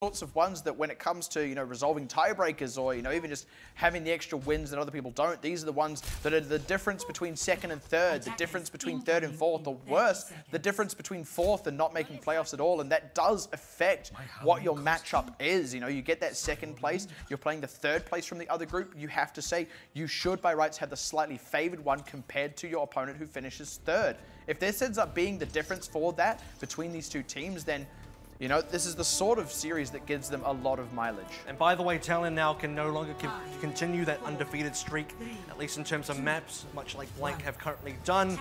sorts of ones that when it comes to, resolving tiebreakers or, even just having the extra wins that other people don't, these are the ones that are the difference between second and third, the difference between third and fourth, or worse, the difference between fourth and not making playoffs at all. And that does affect what your matchup is. You get that second place, you're playing the third place from the other group. You have to say you should by rights have the slightly favored one compared to your opponent who finishes third. If this ends up being the difference for that between these two teams, then this is the sort of series that gives them a lot of mileage. And by the way, Talon now can no longer continue that undefeated streak, at least in terms of maps, much like Blank have currently done.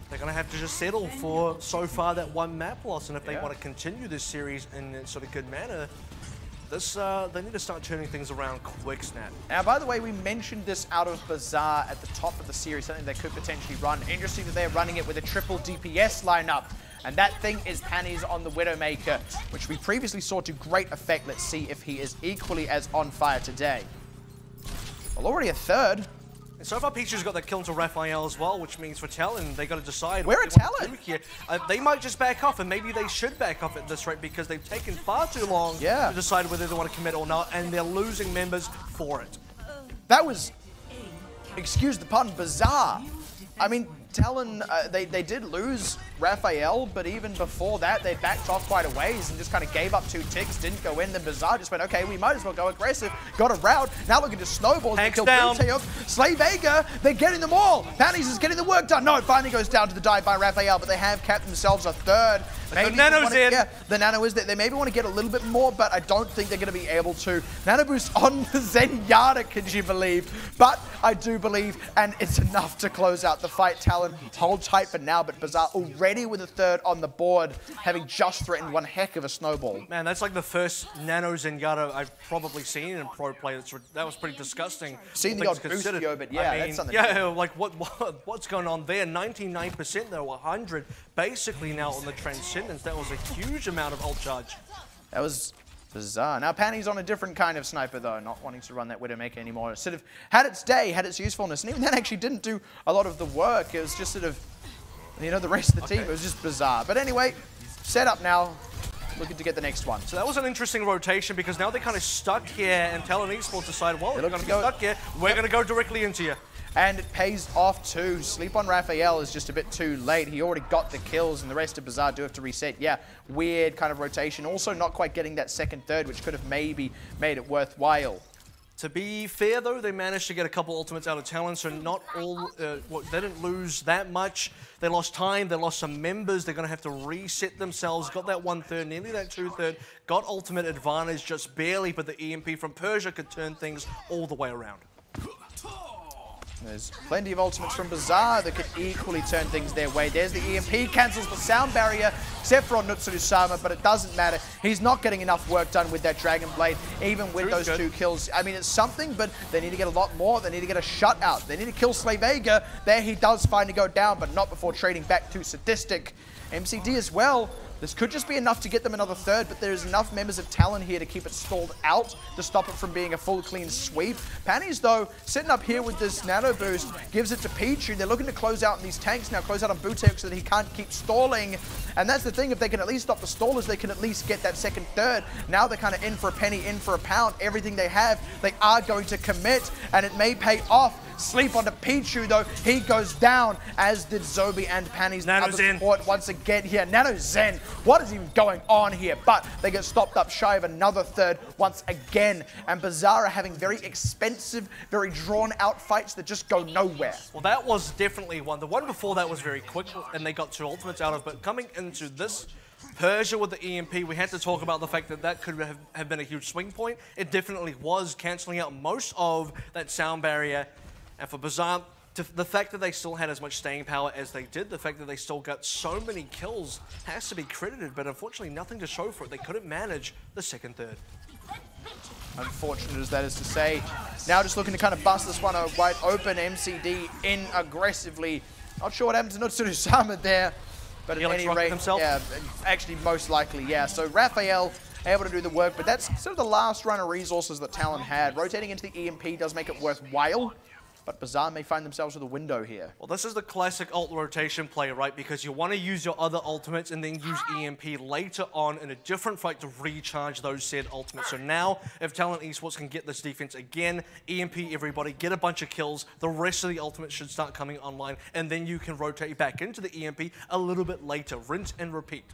They're going to have to just settle for, so far, that one map loss. And if they want to continue this series in a sort of good manner, they need to start turning things around quick snap. Now, by the way, we mentioned this out of Bazaar at the top of the series, something they could potentially run. Interesting that they're running it with a triple DPS lineup. And that thing is Panties on the Widowmaker, which we previously saw to great effect. Let's see if he is equally as on fire today. Well, already a third. And so far, Pixie's got that kill to Raphael as well, which means for Talon, they got to decide where what are Talon here. They might just back off, and maybe they should back off at this rate because they've taken far too long to decide whether they want to commit or not, and they're losing members for it. That was, excuse the pun, bizarre. I mean, Talon, they did lose Raphael, but even before that, they backed off quite a ways and just kind of gave up 2 ticks, didn't go in. Then Bazaar just went, okay, we might as well go aggressive. Got a route. Now looking to snowball. Hanks down. Slay Vega, they're getting them all. Panties is getting the work done. No, it finally goes down to the dive by Raphael, but they have kept themselves a third. Maybe the Nano's in. Yeah, the Nano is there. They maybe want to get a little bit more, but I don't think they're going to be able to. Nano boost on the Zenyatta, could you believe? But I do believe, and it's enough to close out the fight. Talon hold tight for now, but Bazaar already with a third on the board, having just threatened one heck of a snowball. Man, that's like the first Nano Zenyatta I've probably seen in pro play. That was pretty disgusting. Seen the odd boost, but yeah, that's something. Yeah, like what's going on there? 99% though, 100 basically now on the Transcendence. That was a huge amount of ult charge. That was bizarre. Now, Panty's on a different kind of sniper, though, not wanting to run that Widowmaker anymore. It sort of had its day, had its usefulness, and even that actually didn't do a lot of the work. It was just sort of, the rest of the team. It was just bizarre. But anyway, set up now, looking to get the next one. So that was an interesting rotation because now they're kind of stuck here, and Talon Esports decided, well, we're going to be stuck here. We're going to go directly into you. And it pays off too. Sleep on Raphael is just a bit too late. He already got the kills, and the rest of Bazaar do have to reset. Yeah, weird kind of rotation. Also not quite getting that second third, which could have maybe made it worthwhile. To be fair, though, they managed to get a couple ultimates out of Talon, so not all, they didn't lose that much. They lost time, they lost some members, they're going to have to reset themselves. Got that 1/3, nearly that 2/3, got ultimate advantage just barely, but the EMP from Persia could turn things all the way around. There's plenty of ultimates from Bazaar that could equally turn things their way. There's the EMP, cancels the sound barrier, except for on Nutsuru-sama, but it doesn't matter. He's not getting enough work done with that Dragon Blade, even with those 2 kills. I mean, it's something, but they need to get a lot more. They need to get a shutout. They need to kill Slay Vega. There he does finally go down, but not before trading back to Sadistic. MCD as well. This could just be enough to get them another third, but there's enough members of Talon here to keep it stalled out to stop it from being a full clean sweep. Panties, though, sitting up here with this nano boost, gives it to Pixie. They're looking to close out in these tanks now, close out on Butek so that he can't keep stalling. And that's the thing, if they can at least stop the stallers, they can at least get that second third. Now they're kind of in for a penny, in for a pound. Everything they have, they are going to commit, and it may pay off. Sleep onto Pichu, though. He goes down, as did Zobi and Panties. Nano Zen. Support once again here. Nano Zen. What is even going on here? But they get stopped up shy of another third once again. And Bazaar are having very expensive, very drawn-out fights that just go nowhere. Well, that was definitely one. The one before that was very quick, and they got 2 ultimates out of it. But coming into this Persia with the EMP, we had to talk about the fact that that could have been a huge swing point. It definitely was, cancelling out most of that sound barrier. And for Bazaar, the fact that they still had as much staying power as they did, the fact that they still got so many kills has to be credited, but unfortunately nothing to show for it. They couldn't manage the second third. Unfortunate as that is to say. Now just looking to kind of bust this one wide open. MCD in aggressively. Not sure what happened to Nutsuru-sama there, but at any rate, yeah, actually most likely, yeah. So Raphael able to do the work, but that's sort of the last run of resources that Talon had. Rotating into the EMP does make it worthwhile. but Bazaar may find themselves with a window here. Well, this is the classic ult rotation play, right? Because you want to use your other ultimates and then use EMP later on in a different fight to recharge those said ultimates. So now, if Talon Esports can get this defense again, EMP everybody, get a bunch of kills, the rest of the ultimates should start coming online, and then you can rotate back into the EMP a little bit later. Rinse and repeat.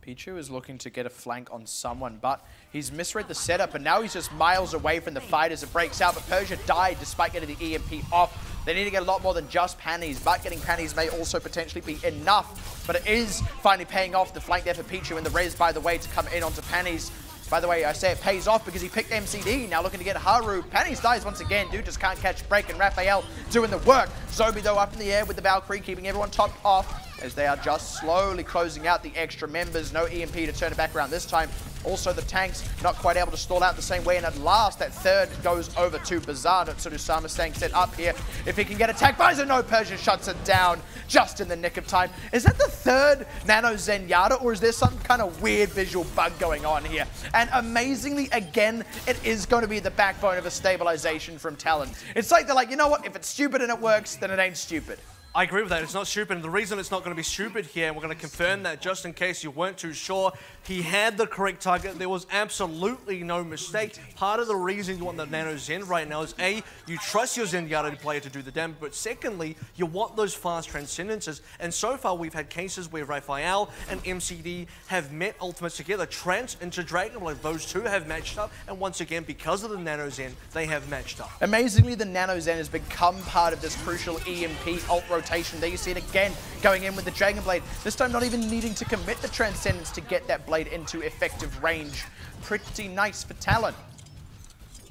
Pichu is looking to get a flank on someone, but he's misread the setup, and now he's just miles away from the fight as it breaks out. But Persia died despite getting the EMP off. They need to get a lot more than just panties, but getting panties may also potentially be enough. But it is finally paying off the flank there for Pichu, and the res, by the way, to come in onto panties. By the way, I say it pays off because he picked MCD, now looking to get Haru. Panties dies once again, dude just can't catch break, and Raphael doing the work. Zobi, though, up in the air with the Valkyrie, keeping everyone topped off as they are just slowly closing out the extra members. No EMP to turn it back around this time. Also, the tanks not quite able to stall out the same way, and at last, that third goes over to Bazaar. Tsurusama staying set up here. If he can get attacked by no, Persia shuts it down just in the nick of time. Is that the third Nano Zenyatta, or is there some kind of weird visual bug going on here? And amazingly, again, it is going to be the backbone of a stabilization from Talon. It's like they're like, you know what, if it's stupid and it works, then it ain't stupid. I agree with that. It's not stupid. And the reason it's not going to be stupid here, and we're going to confirm that just in case you weren't too sure, he had the correct target. There was absolutely no mistake. Part of the reason you want the Nano Zen right now is A, you trust your Zenyatta player to do the damage, but secondly, you want those fast transcendences. And so far, we've had cases where Raphael and MCD have met ultimates together, Trance into Dragonblade. Those two have matched up, and once again, because of the Nano Zen, they have matched up. Amazingly, the Nano Zen has become part of this crucial EMP ult rotation. There you see it again, going in with the Dragon Blade. This time not even needing to commit the Transcendence to get that blade into effective range. Pretty nice for Talon.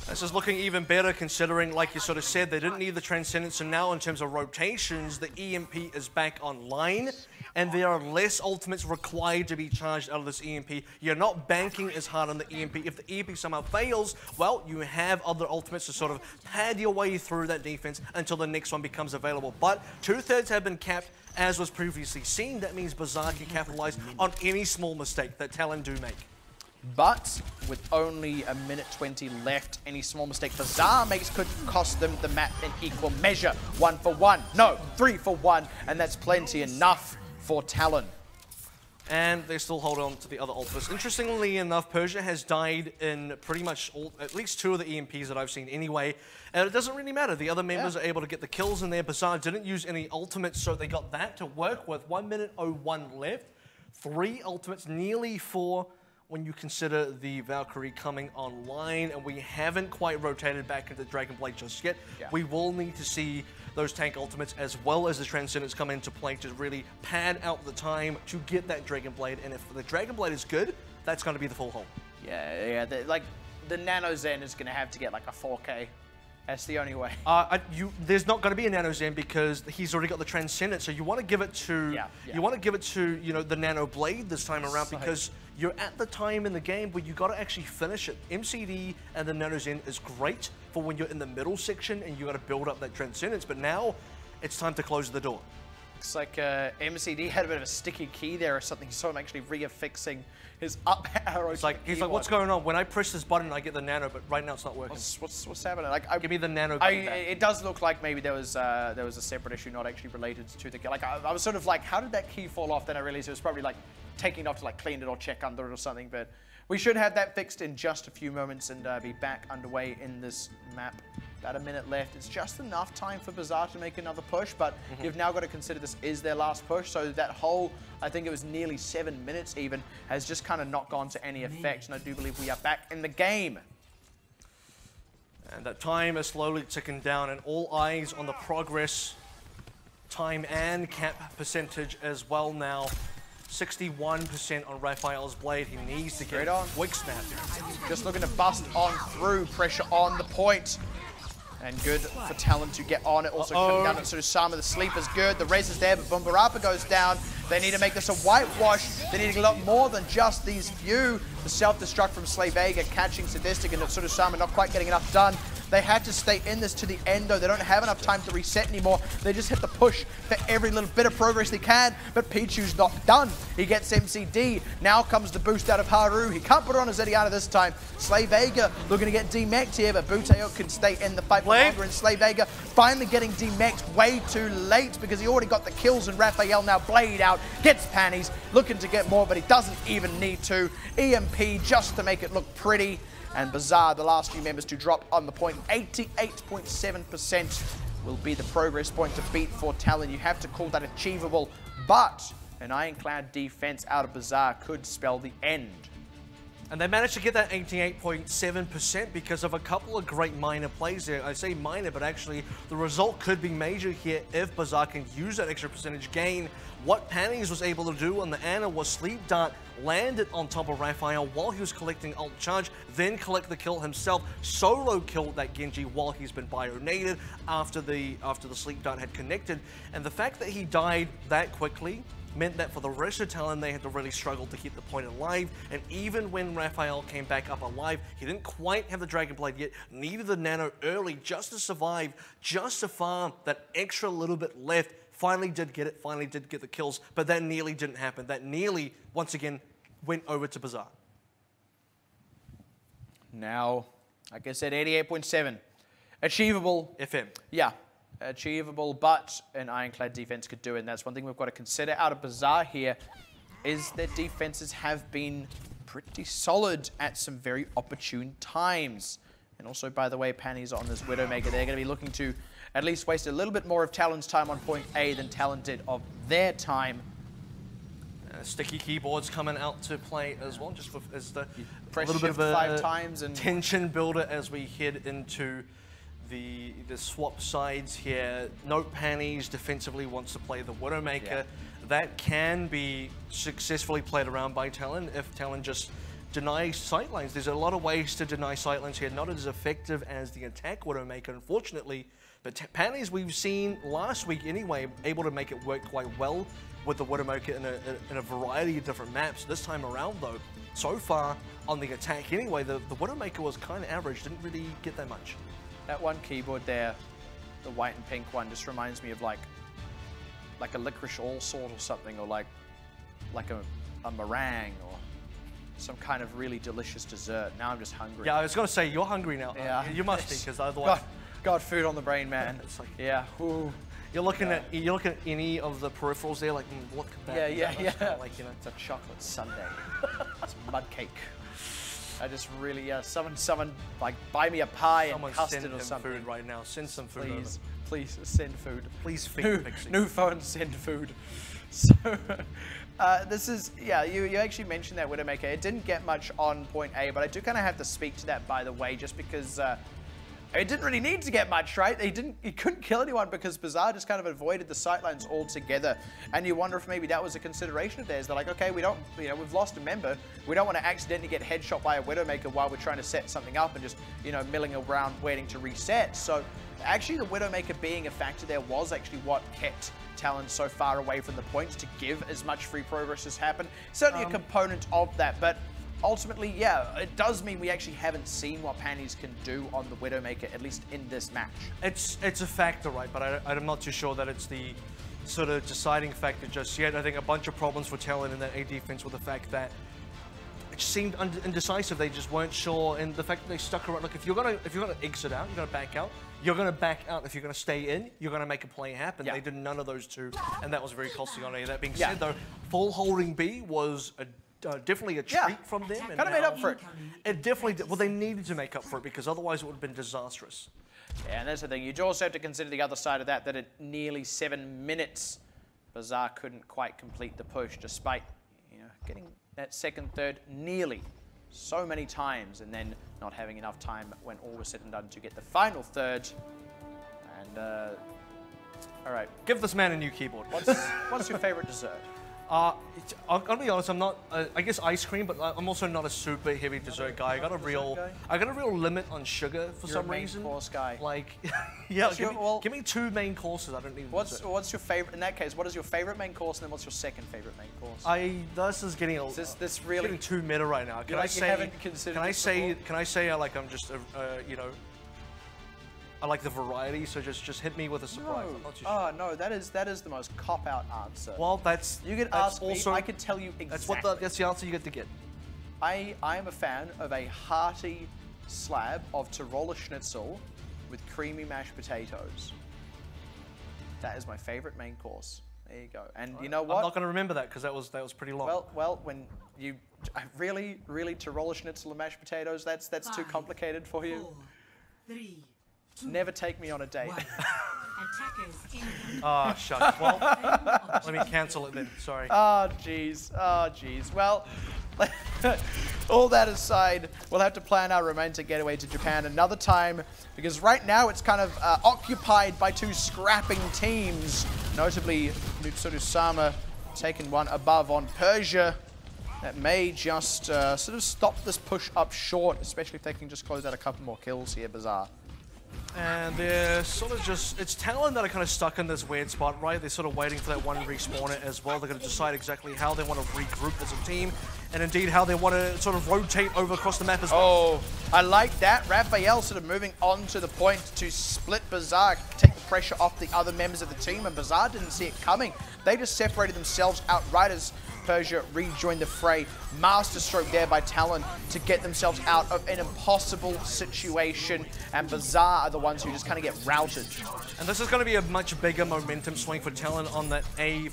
This is looking even better considering, like you sort of said, they didn't need the Transcendence, and now in terms of rotations, the EMP is back online, and there are less ultimates required to be charged out of this EMP. You're not banking as hard on the EMP. If the EMP somehow fails, well, you have other ultimates to sort of pad your way through that defense until the next one becomes available. But 2/3 have been capped, as was previously seen. That means Bazaar can capitalize on any small mistake that Talon do make. But with only a minute 20 left, any small mistake Bazaar makes could cost them the map in equal measure. 1 for 1. No, 3 for 1. And that's plenty enough for Talon. And they still hold on to the other ultimates. Interestingly enough, Persia has died in pretty much at least 2 of the EMPs that I've seen anyway. And it doesn't really matter. The other members are able to get the kills in there. Bazaar didn't use any ultimates, so they got that to work with. 1 minute 01 left. 3 ultimates, nearly 4 when you consider the Valkyrie coming online, and we haven't quite rotated back into Dragonblade just yet. We will need to see those tank ultimates as well as the Transcendence come into play to really pad out the time to get that Dragonblade, and if the Dragonblade is good, that's going to be the full haul. Yeah, like the Nano Zen is going to have to get like a 4K. That's the only way. There's not going to be a Nano Zen because he's already got the Transcendence, so you want to give it to you want to give it to the Nano Blade this time around because you're at the time in the game where you got to actually finish it. MCD and the Nano Zen is great for when you're in the middle section and you got to build up that Transcendence, but now it's time to close the door. Looks like MCD had a bit of a sticky key there or something, so I'm actually reaffixing his up arrow. He's like, what's going on? When I press this button, I get the nano, but right now it's not working. What's happening? Like, give me the nano. It does look like maybe there was a separate issue, not actually related to the. Like, I was sort of like, how did that key fall off? Then I realized it was probably like taking it off to like clean it or check under it or something. But we should have that fixed in just a few moments and be back underway in this map. About a minute left. It's just enough time for Bazaar to make another push, but you've now got to consider this is their last push, so that whole, I think it was nearly 7 minutes even, has just kind of not gone to any effect, and I do believe we are back in the game. And that time is slowly ticking down, and all eyes on the progress, time and cap percentage as well now. 61% on Raphael's blade. He needs to get on. Quick snap. Just looking to bust on through. Pressure on the point. And good for Talon to get on it. Also coming down at Tsurusama. The sleep is good. The res is there, but Bumbarapa goes down. They need to make this a whitewash. They need a lot more than just these few. The self-destruct from Slavega catching Sadistic and Natsuru-sama not quite getting enough done. They had to stay in this to the end, though. They don't have enough time to reset anymore. They just hit the push for every little bit of progress they can, but Pichu's not done. He gets MCD. Now comes the boost out of Haru. He can't put it on his Ediana this time. Slavega looking to get demexed here, but Buteo can stay in the fight for longer, and Slavega finally getting demexed way too late because he already got the kills, and Raphael now blade out, gets panties, looking to get more, but he doesn't even need to. EMP just to make it look pretty. And Bazaar, the last few members to drop on the point, 88.7% will be the progress point to beat for Talon. You have to call that achievable, but an ironclad defense out of Bazaar could spell the end. And they managed to get that 88.7% because of a couple of great minor plays there. I say minor, but actually the result could be major here if Bazaar can use that extra percentage gain. What Panties was able to do on the Ana was Sleep Dart, landed on top of Raphael while he was collecting ult charge, then collect the kill himself, solo killed that Genji while he's been bionated after the Sleep Dart had connected. And the fact that he died that quickly meant that for the rest of Talon, they had to really struggle to keep the point alive. And even when Raphael came back up alive, he didn't quite have the Dragon Blade yet, neither the Nano early, just to survive, just to farm that extra little bit left. Finally did get it, finally did get the kills, but that nearly didn't happen. That nearly, once again, went over to Bazaar. Now, like I said, 88.7. Achievable. FM. Yeah. Achievable, but an ironclad defense could do it, and that's one thing we've got to consider out of Bazaar here, is their defenses have been pretty solid at some very opportune times. And also, by the way, Panties on this Widowmaker, they're going to be looking to at least waste a little bit more of Talon's time on point A than Talon did of their time. Sticky keyboards coming out to play as well, just as the Press little bit of shift a 5 times and tension builder as we head into the swap sides here. Note Panties defensively wants to play the Widowmaker. Yeah. That can be successfully played around by Talon if Talon just denies sightlines. There's a lot of ways to deny sightlines here, not as effective as the attack Widowmaker, unfortunately. But Panties, we've seen last week anyway, able to make it work quite well with the Widowmaker in a variety of different maps. This time around though, so far on the attack anyway, the Widowmaker was kind of average, didn't really get that much. that one keyboard there, the white and pink one, just reminds me of like a licorice all sort or something, or like a meringue or some kind of really delicious dessert. Now I'm just hungry. Yeah, I was going to say, you're hungry now. Yeah. You must be, because otherwise... God, food on the brain, man. It's like, yeah. Ooh. You're looking at any of the peripherals there, like, what could that be? Yeah. Like, you know, it's a chocolate sundae. It's mud cake. I just really, someone like buy me a pie and custard or something. Food right now. Send some food. Please send food. Please feed Pixie. New phone, send food. So this is, yeah, you actually mentioned that Widowmaker. It didn't get much on point A, but I do kind of have to speak to that, by the way, just because it didn't really need to get much, right? He couldn't kill anyone because Bazaar just kind of avoided the sightlines altogether. And you wonder if maybe that was a consideration of theirs. They're like, okay, we've lost a member. We don't want to accidentally get headshot by a Widowmaker while we're trying to set something up and just, milling around waiting to reset. So actually the Widowmaker being a factor there was actually what kept Talon so far away from the points to give as much free progress as happened. Certainly a component of that, but ultimately, yeah, it does mean we actually haven't seen what Panties can do on the Widowmaker, at least in this match. It's a factor, right? But I'm not too sure that it's the sort of deciding factor just yet. I think a bunch of problems for Talon in that A defense with the fact that it just seemed indecisive. They just weren't sure, and the fact that they stuck around. Look, if you're gonna exit out, you're gonna back out. You're gonna back out. If you're gonna stay in, you're gonna make a play happen. Yeah. They did none of those two, and that was very costly on A. That being said, though, full holding B was definitely a treat from them. Kind of made up for it. It definitely did. Well, they needed to make up for it because otherwise it would have been disastrous. Yeah, and that's the thing. You also have to consider the other side of that, that at nearly 7 minutes, Bazaar couldn't quite complete the push, despite getting that second, third nearly so many times, and then not having enough time when all was said and done to get the final third. And all right, give this man a new keyboard. What's your favorite dessert? I'm gonna be honest. I'm not. I guess ice cream, but I'm also not a super heavy dessert guy. I got a real limit on sugar for some reason. You're a main course guy. Like, yeah. Give me 2 main courses. I don't need. What's your favorite? In that case, what is your favorite main course, and then what's your second favorite main course? This is getting this really getting too meta right now. Can I say? Like I'm just you know. I like the variety, so just hit me with a surprise. No. Oh no, that is the most cop-out answer. Well, you could ask also, me. I could tell you exactly. That's the answer you get to get. I am a fan of a hearty slab of Tiroler Schnitzel with creamy mashed potatoes. That is my favorite main course. There you go. And you know what? I'm not going to remember that because that was pretty long. Well, when you really Tiroler Schnitzel and mashed potatoes, that's too complicated for you. 4, 3. Never take me on a date. Ah, shucks. Well, let me cancel it then. Sorry. Oh, jeez. Oh, jeez. Well, all that aside, we'll have to plan our romantic getaway to Japan another time, because right now it's kind of occupied by 2 scrapping teams, notably Nutsuru-sama taking one above on Persia. That may just sort of stop this push up short, especially if they can just close out a couple more kills here, Bazaar. And they're sort of just, it's Talon that are kind of stuck in this weird spot, right? They're sort of waiting for that one respawner as well. They're going to decide exactly how they want to regroup as a team, and indeed how they want to sort of rotate over across the map as well. Oh, I like that. Raphael sort of moving on to the point to split Bazaar, take the pressure off the other members of the team, and Bazaar didn't see it coming. They just separated themselves outright as Persia rejoined the fray. Masterstroke there by Talon to get themselves out of an impossible situation, and Bazaar are the ones who just kind of get routed. And this is going to be a much bigger momentum swing for Talon on the A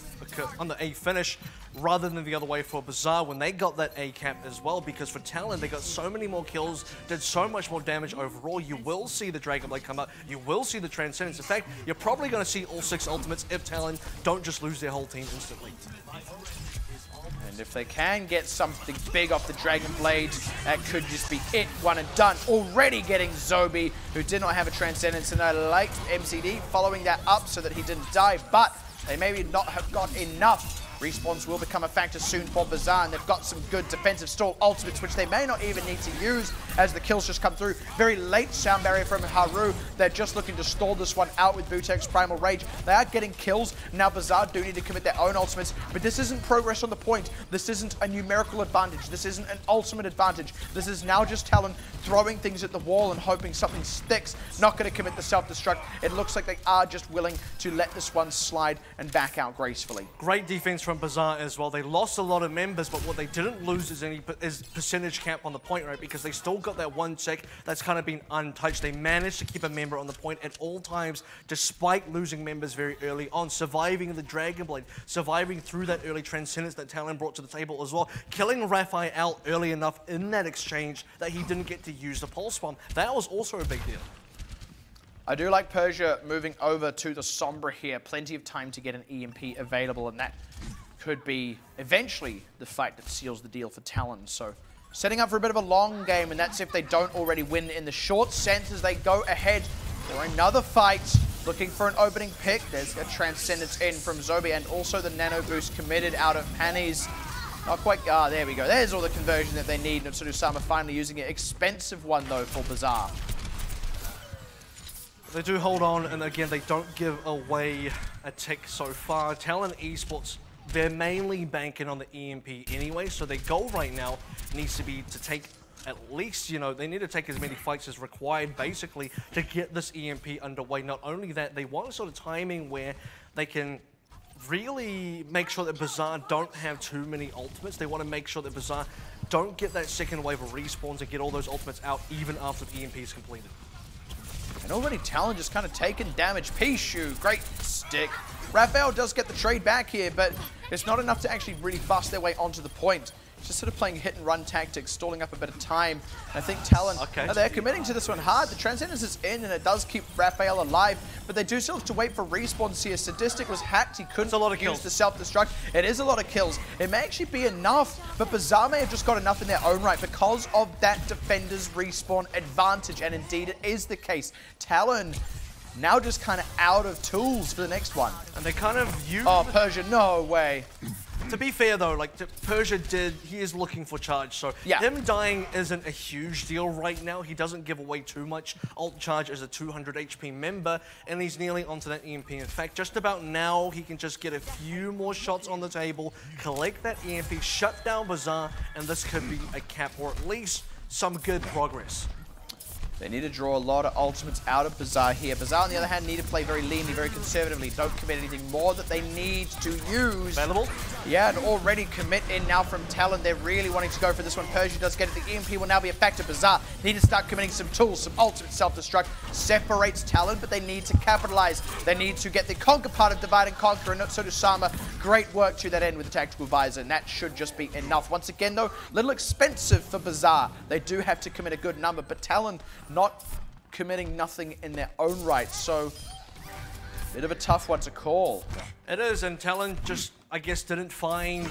finish, rather than the other way for Bazaar when they got that A cap as well, because for Talon they got so many more kills, did so much more damage overall. You will see the Dragon Blade come up, you will see the Transcendence. In fact, you're probably going to see all 6 ultimates if Talon don't just lose their whole team instantly. And if they can get something big off the Dragon Blades, that could just be it, one and done. Already getting Zobi, who did not have a Transcendence, and I liked MCD following that up so that he didn't die, but they maybe not have got enough. Respawns will become a factor soon for Bazaar, and they've got some good defensive stall ultimates, which they may not even need to use as the kills just come through. Very late sound barrier from Haru. They're just looking to stall this one out with Butek's Primal Rage. They are getting kills. Now Bazaar do need to commit their own ultimates, but this isn't progress on the point. This isn't a numerical advantage. This isn't an ultimate advantage. This is now just Talon throwing things at the wall and hoping something sticks. Not going to commit the self-destruct. It looks like they are just willing to let this one slide and back out gracefully. Great defense from Bazaar as well. They lost a lot of members, but what they didn't lose is percentage cap on the point rate, because they still got that 1 sec that's kind of been untouched. They managed to keep a member on the point at all times, despite losing members very early on, surviving the Dragon Blade, surviving through that early Transcendence that Talon brought to the table as well, killing Raphael early enough in that exchange that he didn't get to use the Pulse Bomb. That was also a big deal. I do like Persia moving over to the Sombra here. Plenty of time to get an EMP available, and that could be eventually the fight that seals the deal for Talon. So setting up for a bit of a long game, and that's if they don't already win in the short sense as they go ahead for another fight. Looking for an opening pick. There's a Transcendence in from Zobi, and also the Nano Boost committed out of Pannies. Not quite, there we go. There's all the conversion that they need. Nutsuru-sama finally using it. Expensive one though for Bazaar. They do hold on, and again, they don't give away a tick so far. Talon Esports, they're mainly banking on the EMP anyway, so their goal right now needs to be to take at least, you know, they need to take as many fights as required, basically, to get this EMP underway. Not only that, they want a sort of timing where they can really make sure that Bazaar don't have too many ultimates. They want to make sure that Bazaar don't get that second wave of respawns and get all those ultimates out even after the EMP is completed. And already Talon just kind of taking damage. Pichu, great stick. Raphael does get the trade back here, but it's not enough to actually really bust their way onto the point. Just sort of playing hit and run tactics, stalling up a bit of time. And I think Talon, they're committing to this one hard. The Transcendence is in, and it does keep Raphael alive, but they do still have to wait for respawns here. Sadistic was hacked. He couldn't use the self-destruct. It is a lot of kills. It may actually be enough, but Bazaar may have just got enough in their own right because of that defender's respawn advantage, and indeed it is the case. Talon now just kind of out of tools for the next one. And they kind of use... Oh, Persia, no way. To be fair though, like Persia he is looking for charge, so him dying isn't a huge deal right now. He doesn't give away too much. Alt charge is a 200 HP member, and he's nearly onto that EMP. In fact, just about now, he can just get a few more shots on the table, collect that EMP, shut down Bazaar, and this could be a cap, or at least some good progress. They need to draw a lot of ultimates out of Bazaar here. Bazaar, on the other hand, need to play very leanly, very conservatively. Don't commit anything more that they need to use. Available? Yeah, and already commit in now from Talon. They're really wanting to go for this one. Persia does get it. The EMP will now be a factor. Bazaar need to start committing some tools, some ultimate self-destruct. Separates Talon, but they need to capitalize. They need to get the conquer part of Divide and Conquer, and so does Sama. Great work to that end with the Tactical Visor, and that should just be enough. Once again, though, a little expensive for Bazaar. They do have to commit a good number, but Talon not committing nothing in their own right, so bit of a tough one to call. It is, and Talon just, I guess, didn't find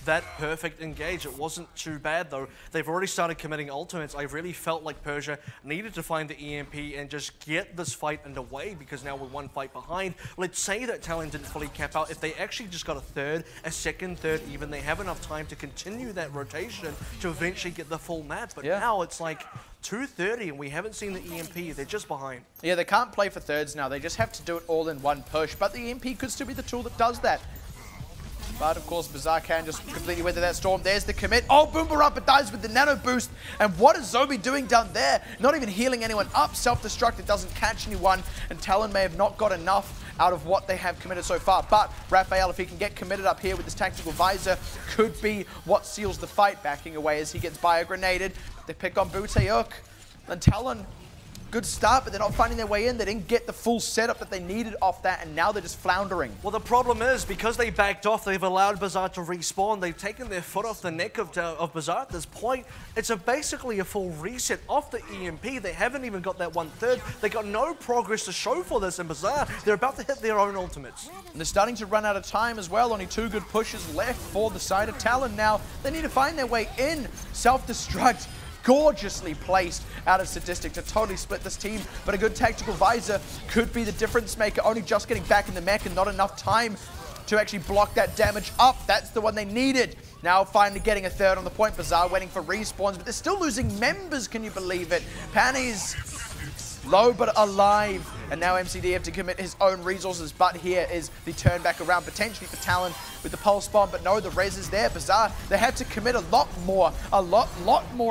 that perfect engage. It wasn't too bad though. They've already started committing ultimates. I really felt like Persia needed to find the EMP and just get this fight underway, because now we're one fight behind. Let's say that Talon didn't fully cap out. If they actually just got a third, a second, third even, they have enough time to continue that rotation to eventually get the full map. But now it's like 2:30 and we haven't seen the EMP. They're just behind. Yeah, they can't play for thirds now. They just have to do it all in one push. But the EMP could still be the tool that does that. But of course, Bazaar can just completely weather that storm. There's the commit. Oh, Boombarappa dies with the nano boost. And what is Zobi doing down there? Not even healing anyone up. Self-destruct. It doesn't catch anyone. And Talon may have not got enough out of what they have committed so far. But Raphael, if he can get committed up here with his Tactical Visor, could be what seals the fight, backing away as he gets bio-grenaded. They pick on Buteuk. And Talon, good start, but they're not finding their way in. They didn't get the full setup that they needed off that, and now they're just floundering. Well, the problem is, because they backed off, they've allowed Bazaar to respawn. They've taken their foot off the neck of Bazaar at this point. It's basically a full reset off the EMP. They haven't even got that 1/3. They got no progress to show for this in Bazaar. They're about to hit their own ultimates. And they're starting to run out of time as well. Only 2 good pushes left for the side of Talon now. They need to find their way in. Self-destruct. Gorgeously placed out of Sadistic to totally split this team, but a good Tactical Visor could be the difference maker. Only just getting back in the mech and not enough time to actually block that damage up. That's the one they needed. Now finally getting a third on the point. Bazaar waiting for respawns, but they're still losing members, can you believe it? Panny's low but alive, and now MCD have to commit his own resources, but here is the turn back around potentially for Talon with the pulse bomb, but no, the res is there. Bazaar, they have to commit a lot more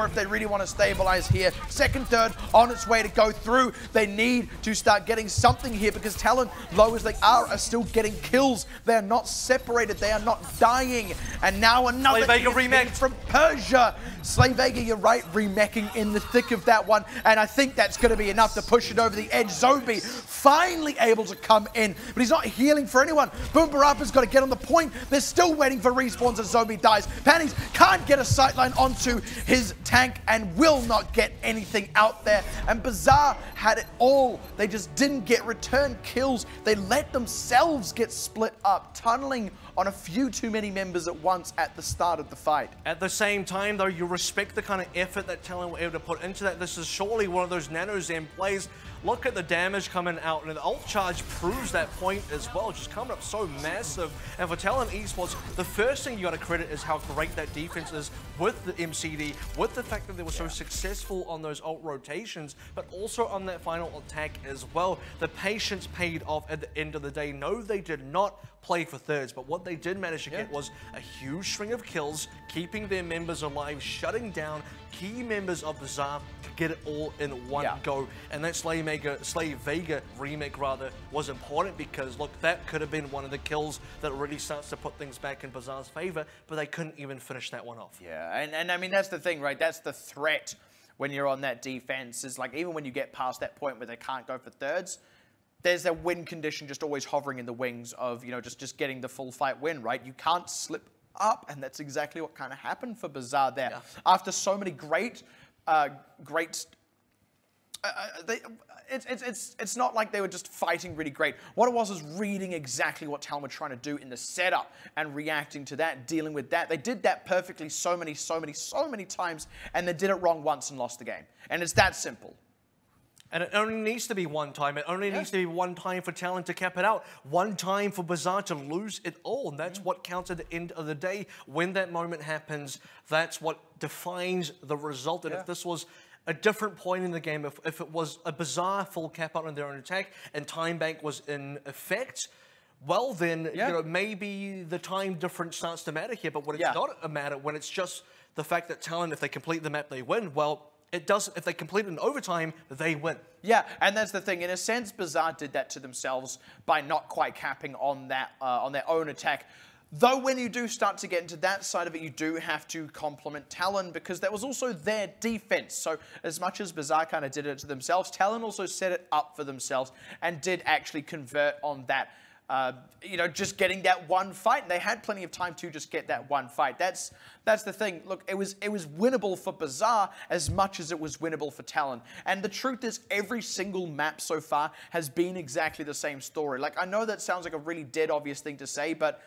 if they really want to stabilize here. Second, third on its way to go through. They need to start getting something here, because Talon, low as they are still getting kills. They are not separated, they are not dying, and now another remake from Persia. Slave Vega, you're right, remeching in the thick of that one, and I think that's going to be enough to push it over the edge. Zobi finally able to come in, but he's not healing for anyone. Boombarappa's got to get on the point. They're still waiting for respawns as Zobi dies. Panties can't get a sightline onto his tank and will not get anything out there. And Bazaar had it all. They just didn't get return kills. They let themselves get split up, tunneling on a few too many members at once at the start of the fight. At the same time, though, you respect the kind of effort that Talon were able to put into that. This is surely one of those nano Zen plays. Look at the damage coming out, and the ult charge proves that point as well, just coming up so massive. And for Talon Esports, the first thing you got to credit is how great that defense is with the MCD, with the fact that they were so successful on those ult rotations, but also on that final attack as well. The patience paid off at the end of the day. No, they did not play for thirds, but what they did manage to get was a huge string of kills, keeping their members alive, shutting down key members of Bazaar to get it all in one go. And that Slave Vega remake was important, because look, that could have been one of the kills that really starts to put things back in Bazaar's favor, but they couldn't even finish that one off. Yeah, and I mean, that's the thing, right? That's the threat when you're on that defense, is like, even when you get past that point where they can't go for thirds, there's that win condition just always hovering in the wings of, you know, just getting the full fight win, right? You can't slip up, and that's exactly what kind of happened for Bazaar there. Yeah. After so many it's not like they were just fighting really great. What it was reading exactly what Talon were trying to do in the setup and reacting to that, dealing with that. They did that perfectly so many times, and they did it wrong once and lost the game. And it's that simple. And it only needs to be one time. It only needs to be one time for Talon to cap it out. One time for Bazaar to lose it all. And that's what counts at the end of the day. When that moment happens, that's what defines the result. And if this was a different point in the game, if it was a Bazaar full cap out on their own attack and time bank was in effect, well then, you know, maybe the time difference starts to matter here. But when it's not a matter, when it's just the fact that Talon, if they complete the map, they win, well, it doesn't. If they complete it in overtime, they win. Yeah, and that's the thing. In a sense, Bazaar did that to themselves by not quite capping on that on their own attack. Though when you do start to get into that side of it, you do have to compliment Talon because that was also their defense. So as much as Bazaar kind of did it to themselves, Talon also set it up for themselves and did actually convert on that. You know, just getting that one fight. And they had plenty of time to just get that one fight. That's the thing. Look, it was winnable for Bazaar as much as it was winnable for Talon. And the truth is, every single map so far has been exactly the same story. Like, I know that sounds like a really dead obvious thing to say, but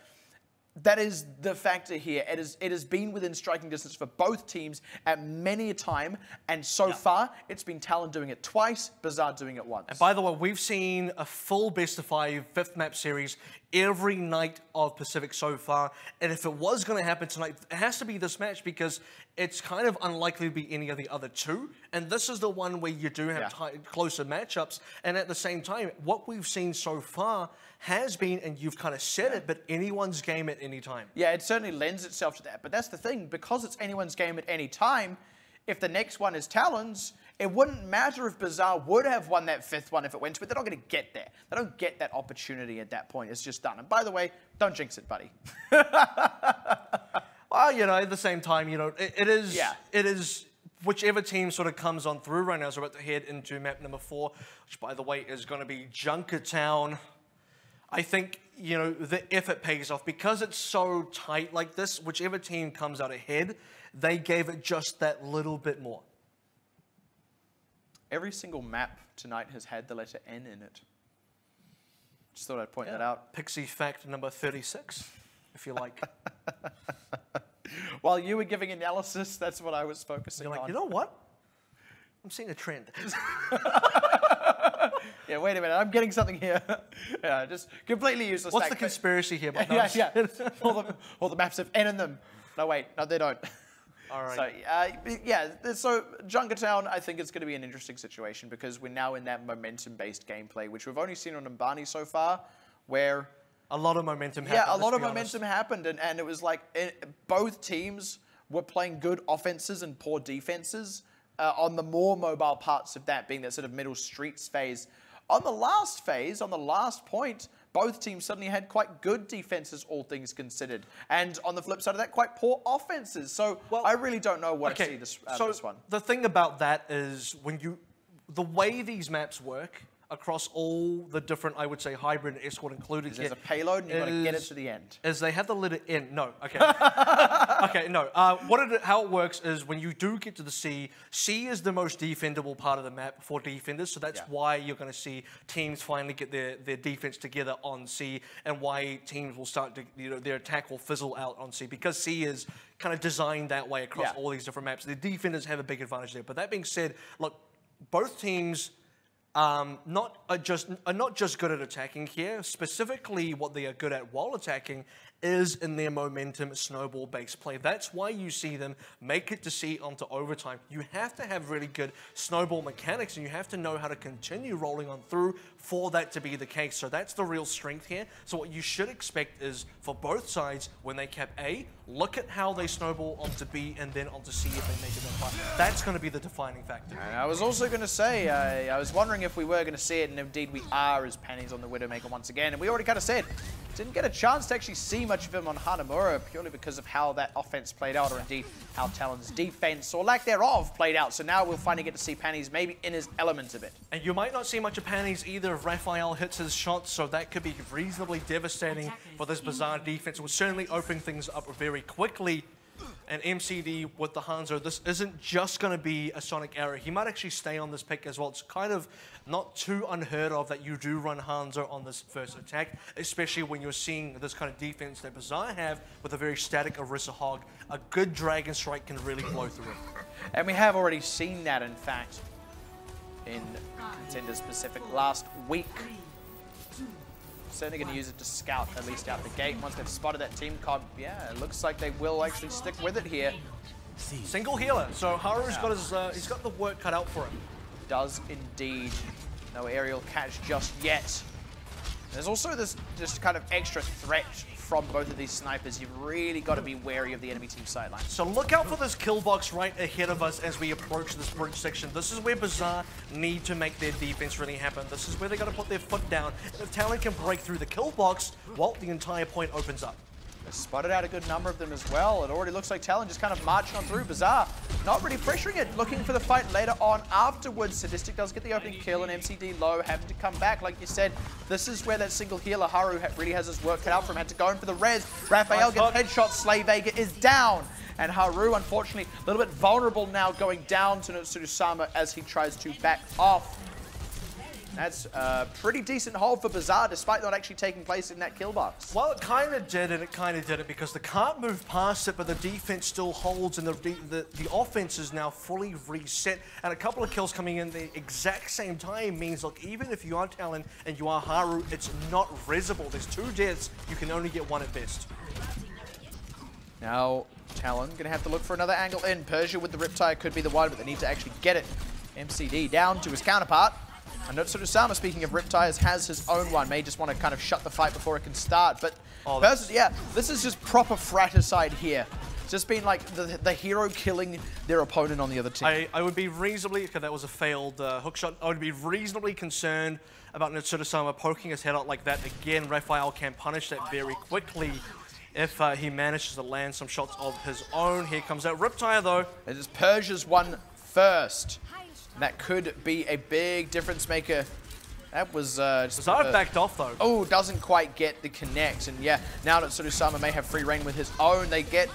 that is the factor here. It has been within striking distance for both teams at many a time, and so far, it's been Talon doing it twice, Bazaar doing it once. And by the way, we've seen a full best-of-5 fifth map series every night of Pacific so far, and if it was going to happen tonight, it has to be this match because it's kind of unlikely to be any of the other two, and this is the one where you do have closer matchups, and at the same time, what we've seen so far has been, and you've kind of said it, but anyone's game at any time. Yeah, it certainly lends itself to that, but that's the thing, because it's anyone's game at any time, if the next one is Talon's, it wouldn't matter if Bazaar would have won that fifth one if it went to it. They're not going to get there. They don't get that opportunity at that point. It's just done. And by the way, don't jinx it, buddy. Well, you know, at the same time, you know, it is whichever team sort of comes on through right now. So we're about to head into map number 4, which, by the way, is going to be Junkertown. I think, you know, the effort pays off. Because it's so tight like this, whichever team comes out ahead, they gave it just that little bit more. Every single map tonight has had the letter N in it. Just thought I'd point that out. Pixie fact number 36, if you like. While you were giving analysis, that's what I was focusing on. You're like, you know what? I'm seeing a trend. Yeah, wait a minute. I'm getting something here. Yeah, just completely useless. What's the conspiracy here? All the maps have N in them. No, wait. No, they don't. All right. So Junkertown, I think it's going to be an interesting situation because we're now in that momentum-based gameplay, which we've only seen on Mbani so far, where a lot of momentum happened. Yeah, a lot of momentum happened, and it was like both teams were playing good offenses and poor defenses on the more mobile parts of that, being that sort of middle streets phase. On the last phase, on the last point, both teams suddenly had quite good defenses, all things considered. And on the flip side of that, quite poor offenses. So I really don't know what to see this one. The thing about that is the way these maps work across all the different, I would say, hybrid and escort included. There's a payload and you've got to get it to the end. Is they have the letter N. No, okay. Okay, no. How it works is when you do get to the C, C is the most defendable part of the map for defenders, so that's why you're going to see teams finally get their defense together on C, and why teams will start to, you know, their attack will fizzle out on C, because C is kind of designed that way across all these different maps. The defenders have a big advantage there. But that being said, look, both teams are not just good at attacking here. Specifically, what they are good at while attacking is in their momentum snowball-based play. That's why you see them make it to C onto overtime. You have to have really good snowball mechanics, and you have to know how to continue rolling on through for that to be the case. So that's the real strength here. So what you should expect is for both sides, when they cap A, look at how they snowball onto B and then onto C if they make it that far. That's going to be the defining factor. And I was also going to say, I was wondering if we were going to see it, and indeed we are, as Penny's on the Widowmaker once again. And we already kind of said, didn't get a chance to actually see much of him on Hanamura purely because of how that offense played out, or indeed how Talon's defense, or lack thereof, played out. So now we'll finally get to see Pannies maybe in his element a bit. And you might not see much of Pannies either if Raphael hits his shots, so that could be reasonably devastating for this Bazaar defense. It will certainly open things up very quickly. And MCD with the Hanzo, this isn't just going to be a Sonic error. He might actually stay on this pick as well. It's kind of not too unheard of that you do run Hanzo on this first attack, especially when you're seeing this kind of defense that Bazaar have with a very static Orisa Hog. A good Dragon Strike can really blow through it. And we have already seen that, in fact, in Contenders Pacific last week. Certainly going to use it to scout, at least out the gate. Once they've spotted that team comp, yeah, it looks like they will actually stick with it here. Single healer, so Haru's got his, he's got the work cut out for him. Does indeed. No aerial catch just yet. There's also this just kind of extra threat from both of these snipers. You've really got to be wary of the enemy team sideline. So look out for this kill box right ahead of us as we approach this bridge section. This is where Bazaar need to make their defense really happen. This is where they got to put their foot down. And if Talon can break through the kill box, well, the entire point opens up. They spotted out a good number of them as well. It already looks like Talon just kind of marching on through. Bazaar not really pressuring it, looking for the fight later on afterwards. Sadistic does get the opening kill, and MCD low, having to come back. Like you said, this is where that single healer, Haru, really has his work cut out for him. Had to go in for the res. Raphael gets headshot. Slay Vega is down. And Haru, unfortunately, a little bit vulnerable now, going down to Notsuru-sama as he tries to back off. That's a pretty decent hold for Bazaar, despite not actually taking place in that kill box. Well, it kind of did, and it kind of didn't, because they can't move past it, but the defense still holds, and the offense is now fully reset. And a couple of kills coming in the exact same time means, look, even if you are Talon and you are Haru, it's not resible. There's 2 deaths. You can only get 1 at best. Now, Talon going to have to look for another angle in. Persia with the Riptide could be the one, but they need to actually get it. MCD down to his counterpart. And Notsuru-sama, speaking of Riptides, has his own one. May just want to kind of shut the fight before it can start. But, yeah, this is just proper fratricide here. It's just been like the hero killing their opponent on the other team. I would be reasonably, okay, that was a failed hook shot. I would be reasonably concerned about Notsuru-sama poking his head out like that. Again, Raphael can punish that very quickly if he manages to land some shots of his own. Here comes that Riptide, though. It is Persia's one first. That could be a big difference maker. That was Bazaar backed off though. Oh, doesn't quite get the connect. And yeah, now that Notsuru-sama may have free reign with his own, they get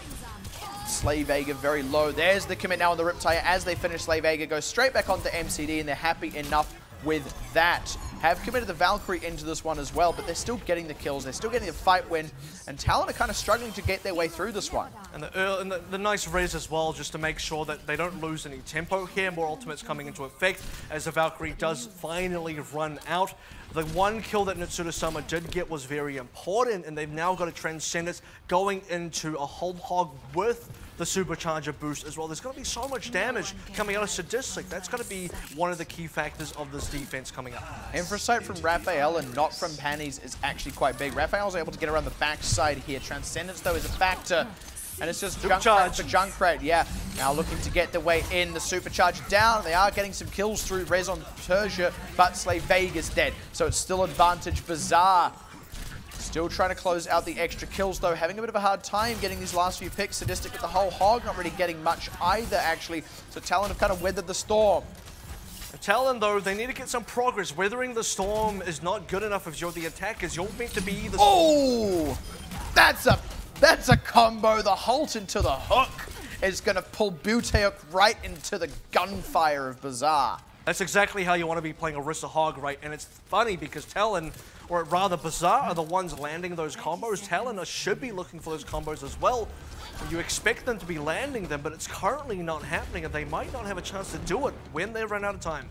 Slay Vega very low. There's the commit now on the Riptide. As they finish, Slay Vega goes straight back onto MCD, and they're happy enough with that. Have committed the Valkyrie into this one as well, but they're still getting the kills. They're still getting the fight win, and Talon are kind of struggling to get their way through this one. And the nice res as well, just to make sure that they don't lose any tempo here. More ultimates coming into effect as the Valkyrie does finally run out. The 1 kill that Notsuru-sama did get was very important, and they've now got to transcend it, going into a whole hog with the supercharger boost as well. There's going to be so much damage coming out of Sadistic. That's going to be one of the key factors of this defense coming up. Infrasight from Raphael and not from Panties is actually quite big. Raphael's able to get around the backside here. Transcendence, though, is a factor. And it's just Junkrat for Junkrat, yeah. Now looking to get the way in, the supercharge down. They are getting some kills through res on Persia, but Slay Vega's dead. So it's still advantage Bazaar. Still trying to close out the extra kills, though. Having a bit of a hard time getting these last few picks. Sadistic with the whole hog, not really getting much either, actually. So Talon have kind of weathered the storm. Talon, though, they need to get some progress. Weathering the storm is not good enough if you're the attackers. You're meant to be the... Oh! That's a combo. The halt into the hook is going to pull Buteok right into the gunfire of Bazaar. That's exactly how you want to be playing Orisa Hog, right? And it's funny because Talon, or rather Bazaar, are the ones landing those combos. Talon should be looking for those combos as well. You expect them to be landing them, but it's currently not happening, and they might not have a chance to do it when they run out of time.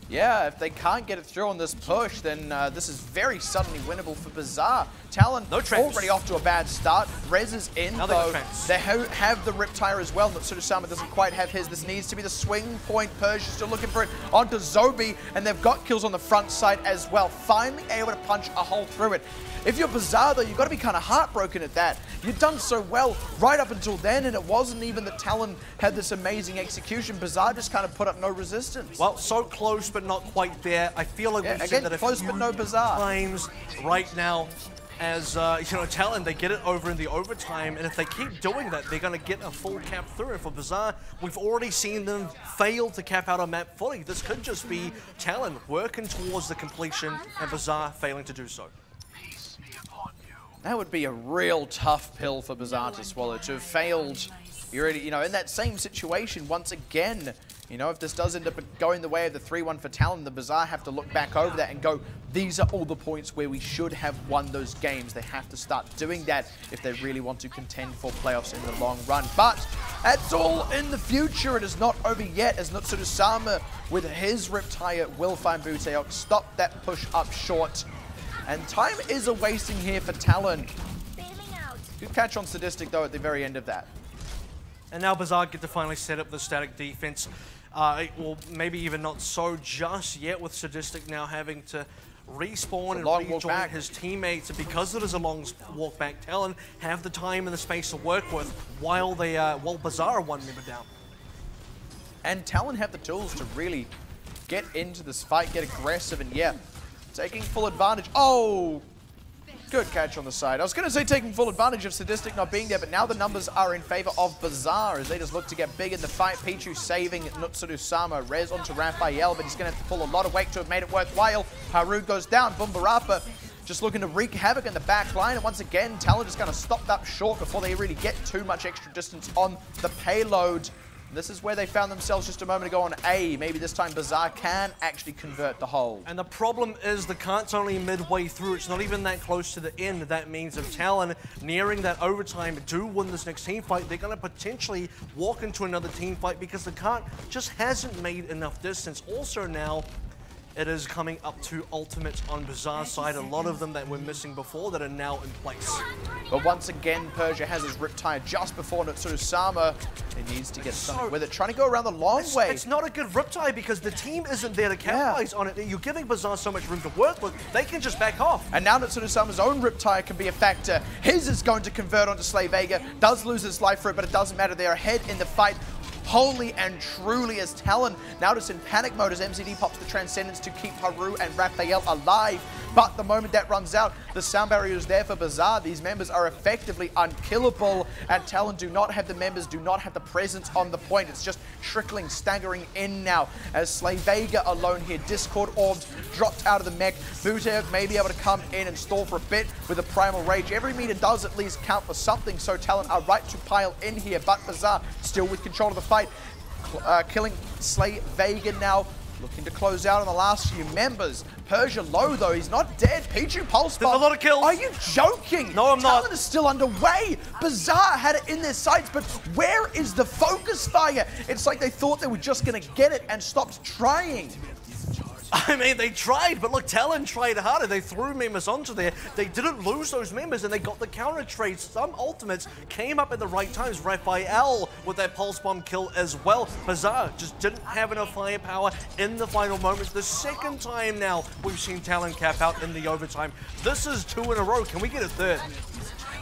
Yeah, if they can't get it through on this push, then this is very suddenly winnable for Bazaar. Talon already off to a bad start. Rez is in, now though. They have the Riptire as well. Notsuru-sama doesn't quite have his. This needs to be the swing point. Persia still looking for it onto Zobi, and they've got kills on the front side as well. Finally able to punch a hole through it. If you're Bazaar, though, you've got to be kind of heartbroken at that. You've done so well right up until then, and it wasn't even that Talon had this amazing execution. Bazaar just kind of put up no resistance. Well, so close, but not quite there. I feel like we've seen that a close, but no Bazaar times right now. As, you know, Talon, they get it over in the overtime, and if they keep doing that, they're going to get a full cap through. And for Bazaar, we've already seen them fail to cap out a map fully. This could just be Talon working towards the completion and Bazaar failing to do so. That would be a real tough pill for Bazaar to swallow, to have failed. You're already, you know, in that same situation once again. You know, if this does end up going the way of the 3-1 for Talon, the Bazaar have to look back over that and go, these are all the points where we should have won those games. They have to start doing that if they really want to contend for playoffs in the long run. But That's all in the future. It is not over yet as Nutsuru-sama with his Riptire will find Buteok, stop that push up short. And time is a wasting here for Talon. Good catch on Sadistic though at the very end of that. And now Bazaar get to finally set up the static defense. Well, maybe even not so just yet with Sadistic now having to respawn and rejoin his teammates. And because it is a long walk back, Talon have the time and the space to work with while Bazaar are one member down. And Talon have the tools to really get into this fight, get aggressive, and yeah, taking full advantage. Oh, good catch on the side. I was going to say taking full advantage of Sadistic not being there, but now the numbers are in favor of Bazaar as they just look to get big in the fight. Pichu saving Nutsuru-sama. Rez onto Raphael, but he's going to have to pull a lot of weight to have made it worthwhile. Haru goes down. Bumbarapa just looking to wreak havoc in the back line. And once again, Talon just going to stop that short before they really get too much extra distance on the payload. This is where they found themselves just a moment ago on A. Maybe this time Bazaar can actually convert the hold. And the problem is the cart's only midway through. It's not even that close to the end. That means if Talon nearing that overtime do win this next team fight, they're going to potentially walk into another team fight because the cart just hasn't made enough distance. Also now, it is coming up to ultimates on Bazaar's side. A lot of them that were missing before that are now in place. But once again, Persia has his Riptire just before Nutsuru-sama. He needs to get something with it. Trying to go around the long way. It's not a good Riptire because the team isn't there to capitalize on it. You're giving Bazaar so much room to work with, they can just back off. And now Nutsuru-sama's own Riptire can be a factor. His is going to convert onto Slay Vega. Does lose his life for it, but it doesn't matter. They're ahead in the fight. Wholly and truly as Talon now just in panic mode as MCD pops the Transcendence to keep Haru and Raphael alive. But the moment that runs out, the sound barrier is there for Bazaar. These members are effectively unkillable, and Talon do not have the members, do not have the presence on the point. It's just trickling, staggering in now as Slay Vega alone here. Discord orbs dropped out of the mech. Buteok may be able to come in and stall for a bit with a Primal Rage. Every meter does at least count for something, so Talon are right to pile in here, but Bazaar still with control of the fight. Killing Slay Vega now. Looking to close out on the last few members. Persia low though, he's not dead. Pichu Pulse Bomb. There's a lot of kills. Are you joking? No, I'm not. Talon is still underway. Bazaar had it in their sights, but where is the focus fire? It's like they thought they were just gonna get it and stopped trying. I mean, they tried, but look, Talon tried harder. They threw members onto there. They didn't lose those members, and they got the counter trades. Some ultimates came up at the right times. Raphael with that Pulse Bomb kill as well. Bazaar just didn't have enough firepower in the final moments. The second time now we've seen Talon cap out in the overtime. This is 2 in a row. Can we get a third?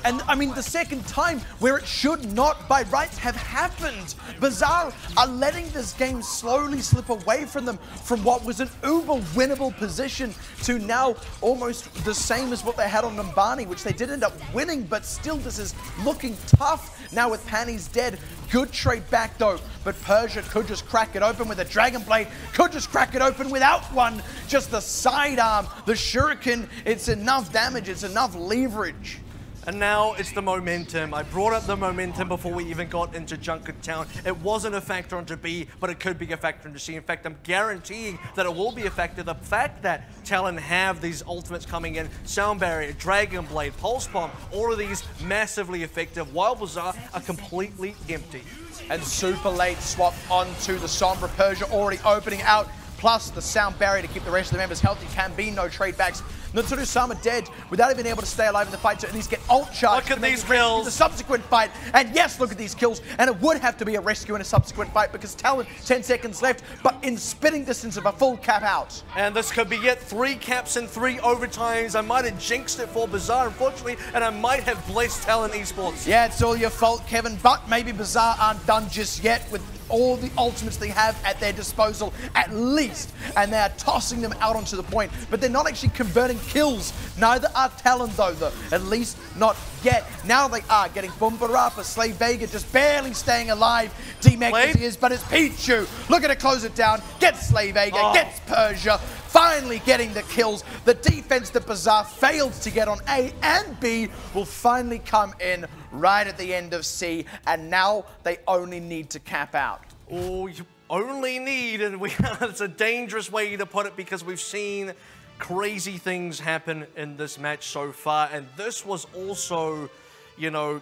And I mean, the second time where it should not by rights have happened. Bazaar are letting this game slowly slip away from them from what was an uber winnable position to now almost the same as what they had on Numbani, which they did end up winning, but still this is looking tough now with Panny's dead. Good trade back though, but Persia could just crack it open with a Dragon Blade, could just crack it open without one. Just the sidearm, the Shuriken, it's enough damage, it's enough leverage. And now it's the momentum. I brought up the momentum before we even got into Junket Town. It wasn't a factor into B, but it could be a factor into C. In fact, I'm guaranteeing that it will be a factor. The fact that Talon have these ultimates coming in, Sound Barrier, Dragon Blade, Pulse Bomb, all of these massively effective, while Bazaar are completely empty. And super late swap onto the Sombra. Persia already opening out, plus the Sound Barrier to keep the rest of the members healthy. Can be no trade backs. Nutsuru-sama dead without even able to stay alive in the fight to at least get ult charged. Look at these kills. The subsequent fight. And yes, look at these kills. And it would have to be a rescue in a subsequent fight because Talon, 10 seconds left, but in spitting distance of a full cap out. And this could be yet 3 caps and 3 overtimes. I might have jinxed it for Bazaar, unfortunately, and I might have blessed Talon Esports. Yeah, it's all your fault, Kevin, but maybe Bazaar aren't done just yet with all the ultimates they have at their disposal, at least, and they are tossing them out onto the point, but they're not actually converting kills. Neither are Talon though, at least not yet. Now they are getting Bumbarapa, Slay Vega just barely staying alive. D-Mac as he is, but it's Pichu. Look at it close it down, gets Slay Vega, gets Persia, finally getting the kills. The defense that Bazaar failed to get on A and B will finally come in right at the end of C, and now they only need to cap out. Oh, you only need, and it's a dangerous way to put it because we've seen crazy things happen in this match so far, and this was also, you know,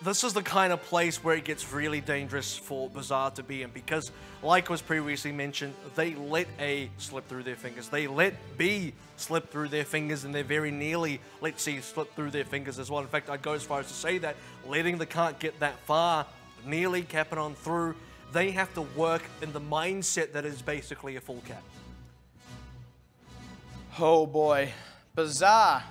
this is the kind of place where it gets really dangerous for Bazaar to be in, because, like was previously mentioned, they let A slip through their fingers. They let B slip through their fingers, and they very nearly let C slip through their fingers as well. In fact, I'd go as far as to say that letting the cart get that far, nearly capping on through, they have to work in the mindset that is basically a full cap. Oh boy, Bazaar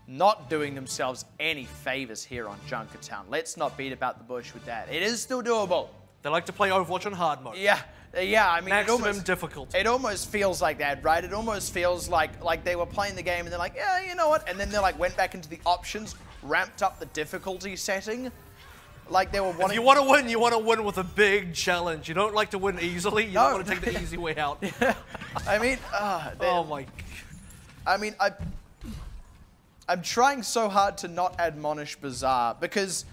not doing themselves any favors here on Junkertown. Let's not beat about the bush with that. It is still doable. They like to play Overwatch on hard mode. Yeah, I mean, maximum difficulty. It almost feels like that, right? It almost feels like they were playing the game and they're like, yeah, you know what? And then they like went back into the options, ramped up the difficulty setting. Like they were wanting. If you want to win, you want to win with a big challenge. You don't like to win easily. You don't want to take the easy way out. Yeah. I mean, oh my. I mean, I'm trying so hard to not admonish Bazaar, because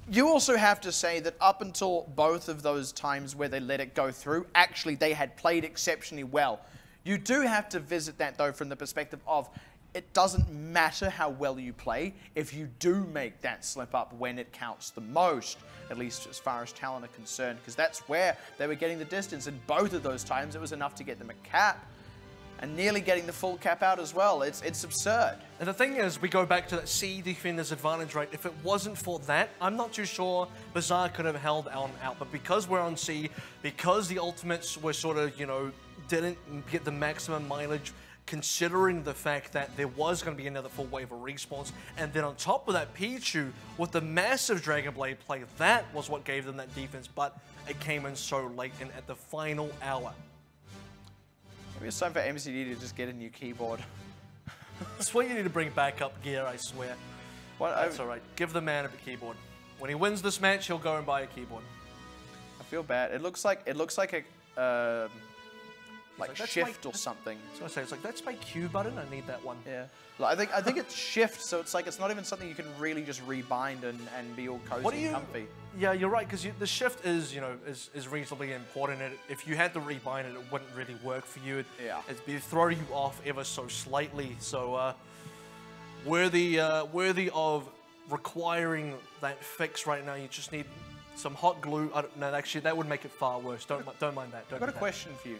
you also have to say that up until both of those times where they let it go through, actually they had played exceptionally well. You do have to visit that though from the perspective of it doesn't matter how well you play if you do make that slip up when it counts the most, at least as far as Talon are concerned, because that's where they were getting the distance, and both of those times it was enough to get them a cap. And nearly getting the full cap out as well. It's absurd. And the thing is, we go back to that C defender's advantage rate. If it wasn't for that, I'm not too sure Bazaar could have held on out. But because we're on C, because the ultimates were sort of, you know, didn't get the maximum mileage, considering the fact that there was going to be another full wave of respawns, and then on top of that, Pichu with the massive Dragon Blade play, that was what gave them that defense. But it came in so late and at the final hour. Maybe it's time for MCD to just get a new keyboard. That's what you need to bring back up gear, I swear. What, That's alright. Give the man a keyboard. When he wins this match, he'll go and buy a keyboard. I feel bad. It looks like a like shift or something. I was gonna say, it's like, that's my Q button. I need that one. Yeah. Like, I think it's shift, so it's like it's not even something you can really just rebind and be all cozy and comfy. Yeah, you're right, because the shift is, you know, is reasonably important. If you had to rebind it, it wouldn't really work for you. It'd throw you off ever so slightly. So worthy of requiring that fix right now. You just need some hot glue. I don't know, actually, that would make it far worse. Don't mind that. I've got a question for you.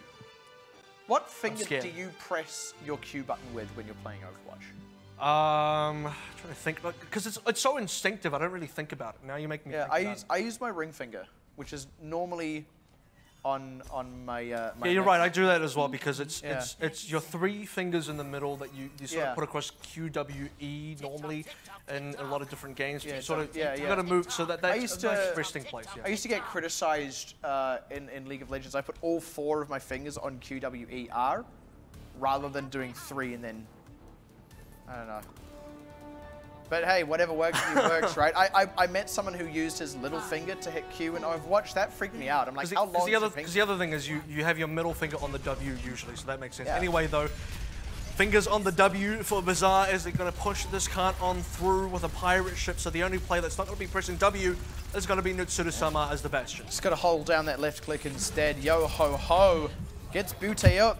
What finger do you press your Q button with when you're playing Overwatch? I'm trying to think, because it's so instinctive. I don't really think about it. Now you make me. Yeah, I use my ring finger, which is normally on my. Yeah, you're right. I do that as well, because it's your three fingers in the middle that you sort of put across QWE normally in a lot of different games. Yeah, you sort of you got to move so that's a nice resting place. Yeah. I used to get criticized in League of Legends. I put all 4 of my fingers on QWER rather than doing 3 and then. I don't know. But hey, whatever works for you works, right? I met someone who used his little finger to hit Q in Overwatch. That freaked me out. I'm like, how long Because the other thing is you have your middle finger on the W usually, so that makes sense. Yeah. Anyway, though, fingers on the W for Bazaar as they're going to push this cart on through with a pirate ship. So the only player that's not going to be pressing W is going to be Nutsuru-sama as the Bastion. Just got to hold down that left click instead. Yo ho ho. Gets Buteuk.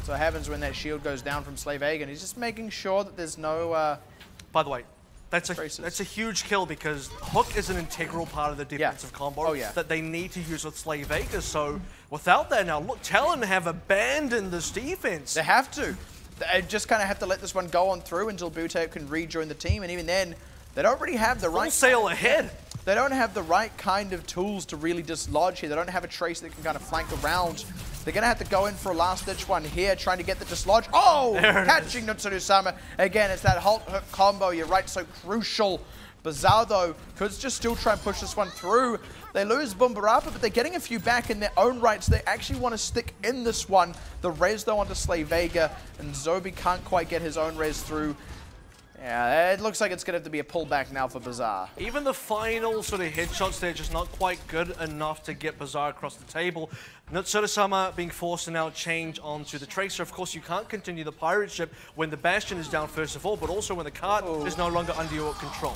So what happens when that shield goes down from Slave Aegon. He's just making sure that there's no... By the way, that's a huge kill, because Hook is an integral part of the defensive combo that they need to use with Slave Aegon. So without that now, look, Talon have abandoned this defense. They have to. They just kind of have to let this one go on through until Buteuk can rejoin the team, and even then, they don't really have the right... Full sail ahead. They don't have the right kind of tools to really dislodge here. They don't have a Tracer that can kind of flank around. They're going to have to go in for a last-ditch one here, trying to get the dislodge. Oh! Catching Nutsuru-sama. Again, it's that halt-hook combo. You're right, so crucial. Bazaar, though, could just still try and push this one through. They lose Bumbarapa, but they're getting a few back in their own right, so they actually want to stick in this one. The res, though, onto Slave Aegon, and Zobi can't quite get his own res through. Yeah, it looks like it's going to have to be a pullback now for Bazaar. Even the final sort of headshots, they're just not quite good enough to get Bazaar across the table. Nutsuru-sama being forced to now change onto the Tracer. Of course, you can't continue the pirate ship when the Bastion is down first of all, but also when the cart is no longer under your control.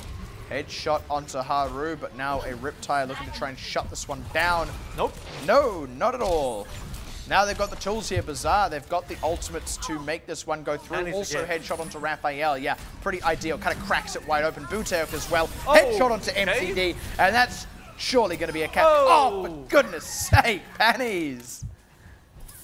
Headshot onto Haru, but now a Riptide looking to try and shut this one down. Nope. No, not at all. Now they've got the tools here, Bazaar. They've got the ultimates to make this one go through. Also headshot onto Raphael. Yeah, pretty ideal. Kind of cracks it wide open. Buteok as well. Headshot onto MCD. And that's surely going to be a cap. Oh, for goodness sake, Pannies.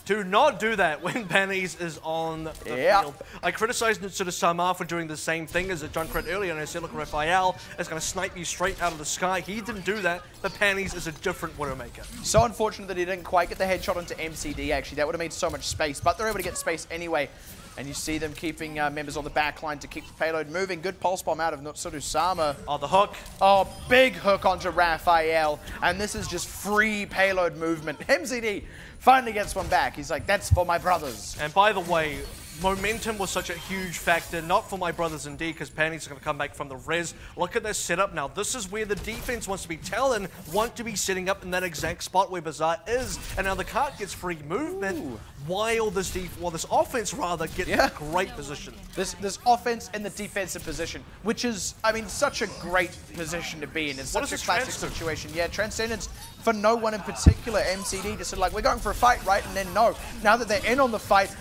Do not do that when Pannies is on the field. I criticized Nutsuru-sama for doing the same thing as a Junkrat earlier, and I said, look, Raphael is going to snipe you straight out of the sky. He didn't do that, but Pannies is a different Widowmaker. So unfortunate that he didn't quite get the headshot onto MCD, actually. That would have made so much space, but they're able to get space anyway. And you see them keeping members on the back line to keep the payload moving. Good pulse bomb out of Nutsuru-sama. Oh, the hook. Oh, big hook onto Raphael. And this is just free payload movement. MCD finally gets one back. He's like, that's for my brothers. And by the way, momentum was such a huge factor, not for my brothers indeed, because Pannies is going to come back from the res. Look at this setup now. This is where the defense wants to be. Talon want to be setting up in that exact spot where Bazaar is. And now the cart gets free movement while this offense rather gets a great position. This offense in the defensive position, which is, I mean, such a great position to be in. It's such a classic situation. Yeah, Transcendence for no one in particular. MCD just sort of like, we're going for a fight, right? And then no. Now that they're in on the fight,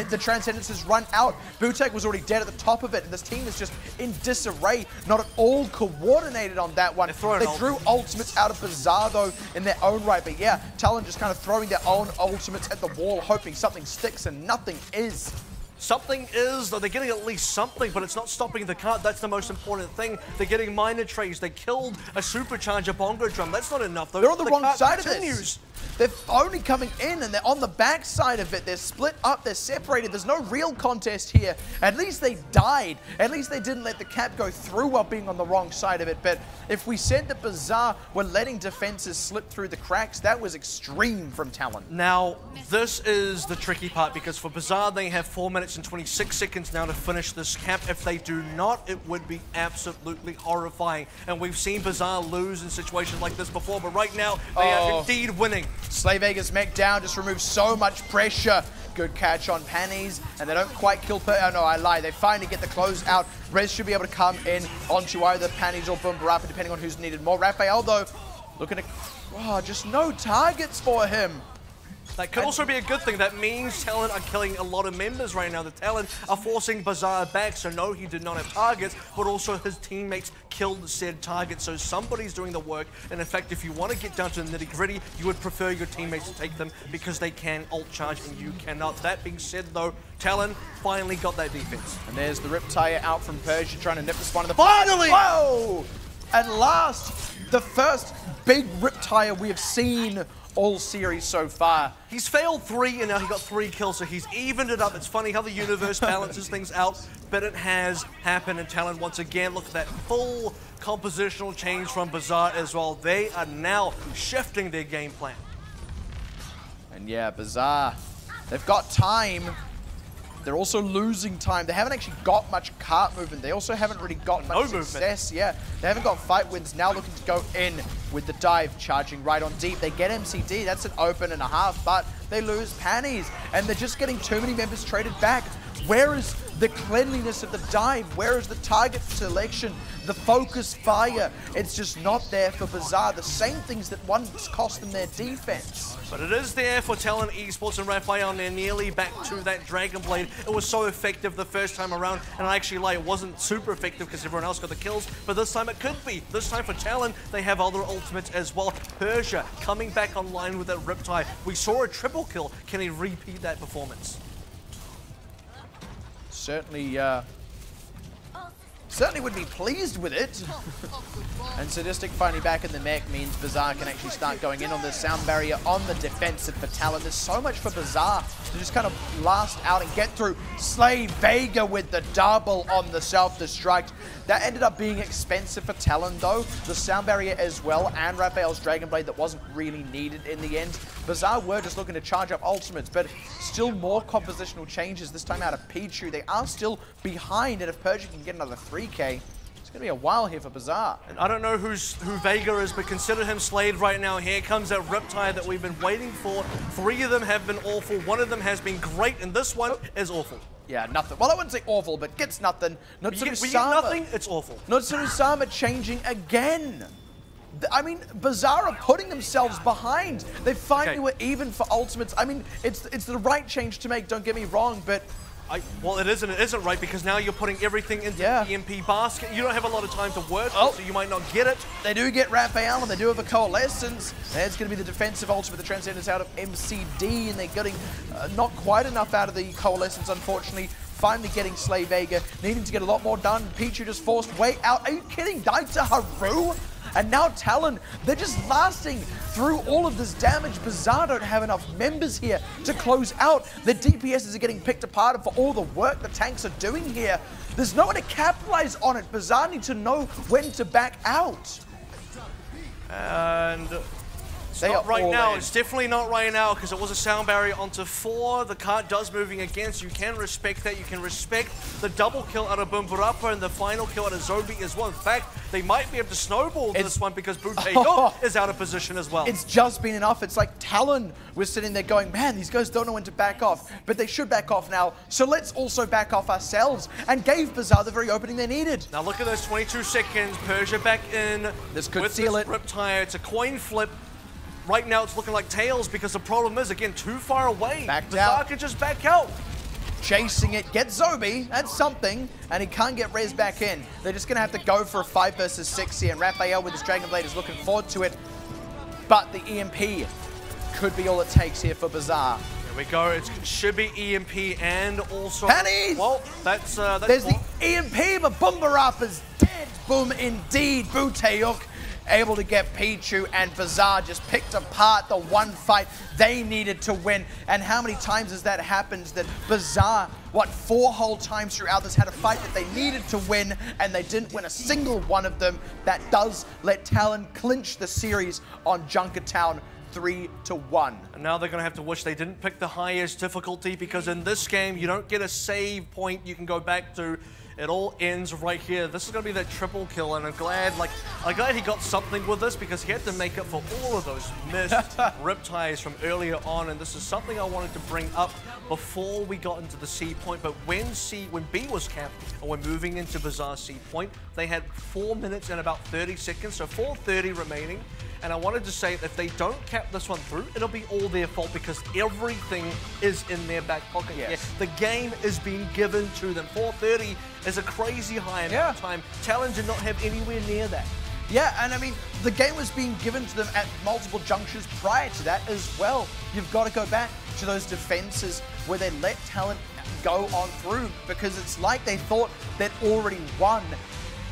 the Transcendence has run out. Buteok was already dead at the top of it, and this team is just in disarray. Not at all coordinated on that one. They drew ultimates out of Bazaar, though, in their own right. But yeah, Talon just kind of throwing their own ultimates at the wall, hoping something sticks, and nothing is. Something is, though they're getting at least something, but it's not stopping the cart. That's the most important thing. They're getting minor trays. They killed a supercharger bongo drum. That's not enough, though. They're on the wrong side of this. They're only coming in, and they're on the back side of it. They're split up. They're separated. There's no real contest here. At least they died. At least they didn't let the cap go through while being on the wrong side of it. But if we said that Bazaar were letting defenses slip through the cracks, that was extreme from Talon. Now, this is the tricky part, because for Bazaar, they have 4 minutes and 26 seconds now to finish this cap. If they do not, it would be absolutely horrifying. And we've seen Bazaar lose in situations like this before, but right now, they are indeed winning. Slay Vega's mech down, just removes so much pressure. Good catch on Pannies, and they don't quite kill oh no, I lie. They finally get the close out. Rez should be able to come in onto either Pannies or Boombarappa, depending on who's needed more. Raphael, though, looking at... just no targets for him. That could also be a good thing. That means Talon are killing a lot of members right now. The Talon are forcing Bazaar back, so no, he did not have targets, but also his teammates killed said targets, so somebody's doing the work. And in fact, if you want to get down to the nitty-gritty, you would prefer your teammates to take them because they can ult charge and you cannot. That being said, though, Talon finally got that defense. And there's the Riptire out from Persia trying to nip the spawn of the... Finally! Whoa! At last, the first big Riptire we have seen all series so far. He's failed 3 and now he got 3 kills, so he's evened it up. It's funny how the universe balances things out, but it has happened. And Talon, once again, look at that full compositional change from Bazaar as well. They are now shifting their game plan. And yeah, Bazaar, they've got time. They're also losing time. They haven't actually got much cart movement. They also haven't really got much success. Yeah, they haven't got fight wins. Now looking to go in with the dive, charging right on deep. They get MCD. That's an open and a half, but they lose Pannies. And they're just getting too many members traded back. Where is the cleanliness of the dive? Where is the target selection? The focus fire? It's just not there for Bazaar. The same things that once cost them their defense. But it is there for Talon Esports and Raphael. They're nearly back to that Dragon Blade. It was so effective the first time around, and I actually lie, it wasn't super effective because everyone else got the kills, but this time it could be. This time for Talon, they have other ultimates as well. Persia coming back online with that Riptide. We saw a triple kill. Can he repeat that performance? Certainly would be pleased with it. And Sadistic finally back in the mech means Bazaar can actually start going in on the sound barrier on the defensive for Talon. There's so much for Bazaar to just kind of last out and get through. Slay Vega with the double on the self-destruct. That ended up being expensive for Talon, though. The sound barrier as well, and Raphael's Dragon Blade that wasn't really needed in the end. Bazaar were just looking to charge up ultimates, but still more compositional changes, this time out of Pichu. They are still behind, and if Persia can get another 3K, it's going to be a while here for Bazaar. And I don't know who Vega is, but consider him slayed right now. Here comes that Riptide that we've been waiting for. 3 of them have been awful. 1 of them has been great, and this one is awful. Yeah, nothing. Well, I wouldn't say awful, but gets nothing. We get nothing, it's awful. Nutsuru-sama changing again. I mean, Bazaar are putting themselves behind. They finally were even for ultimates. I mean, it's the right change to make, don't get me wrong, but... well, it isn't right, because now you're putting everything into the EMP basket. You don't have a lot of time to work, so you might not get it. They do get Raphael, and they do have a Coalescence. There's going to be the defensive ultimate, the Transcendence out of MCD, and they're getting not quite enough out of the Coalescence, unfortunately. Finally getting Slay Vega, needing to get a lot more done. Pichu just forced way out. Are you kidding? Died to Haru? And now Talon, they're just lasting through all of this damage. Bazaar don't have enough members here to close out. The DPSs are getting picked apart for all the work the tanks are doing here. There's no one to capitalize on it. Bazaar need to know when to back out. And it's not right now. It's definitely not right now, because it was a sound barrier onto 4. The cart does moving against. You can respect that. You can respect the double kill out of Bumburapa and the final kill out of Zombie as well. In fact, they might be able to snowball this one because Buteyko is out of position as well. It's just been enough. It's like Talon was sitting there going, man, these guys don't know when to back off, but they should back off now. So let's also back off ourselves, and gave Bazaar the very opening they needed. Now look at those 22 seconds. Persia back in. This could seal it. Riptire. It's a coin flip. Right now it's looking like tails, because the problem is, again, too far away. Backed Bazaar out. can just back out. Chasing it, get Zobi, that's something, and he can't get Rez back in. They're just going to have to go for a 5 versus 6 here, and Raphael with his Dragon Blade is looking forward to it. But the EMP could be all it takes here for Bazaar. There we go. It should be EMP and also... Pennies! Well, that's there's the EMP, but Bumbarapa's dead. Boom, indeed. Buteyko able to get Pichu, and Bazaar just picked apart the one fight they needed to win. And how many times has that happened that Bazaar, 4 whole times throughout this, had a fight that they needed to win and they didn't win a single one of them? That does let Talon clinch the series on Junkertown 3-1. And now they're going to have to wish they didn't pick the highest difficulty, because in this game you don't get a save point you can go back to. It all ends right here. This is going to be that triple kill, and I'm glad he got something with this, because he had to make up for all of those missed Riptires from earlier on. And this is something I wanted to bring up before we got into the C point. But when B was capped and we're moving into Bazaar C point, they had 4 minutes and about 30 seconds, so 4:30 remaining. And I wanted to say, if they don't cap this one through, it'll be all their fault, because everything is in their back pocket. Yes. The game is being given to them. 4:30 is a crazy high amount of time. Talon did not have anywhere near that. Yeah, and I mean, the game was being given to them at multiple junctures prior to that as well. You've got to go back to those defenses where they let Talon go on through, because it's like they thought they'd already won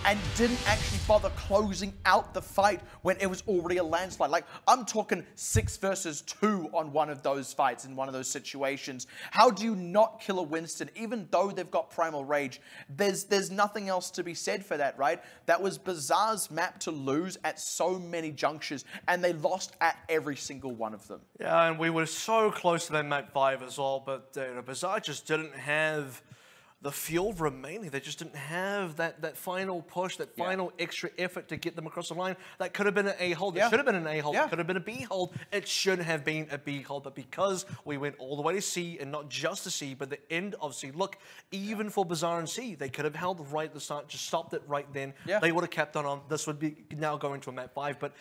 and didn't actually bother closing out the fight when it was already a landslide. Like, I'm talking 6 versus 2 on one of those fights, in one of those situations. How do you not kill a Winston, even though they've got Primal Rage? There's nothing else to be said for that, right? That was Bazaar's map to lose at so many junctures, and they lost at every single one of them. Yeah, and we were so close to that map 5 as well, but Bazaar just didn't have the fuel remaining. They just didn't have that final push, that final extra effort to get them across the line. That could have been an A-hold. It should have been an A-hold. It could have been a B-hold. It should have been a B-hold. But because we went all the way to C, and not just to C, but the end of C. Look, even for Bazaar and C, they could have held right at the start, just stopped it right then. They would have kept on. This would be now going to a map 5. But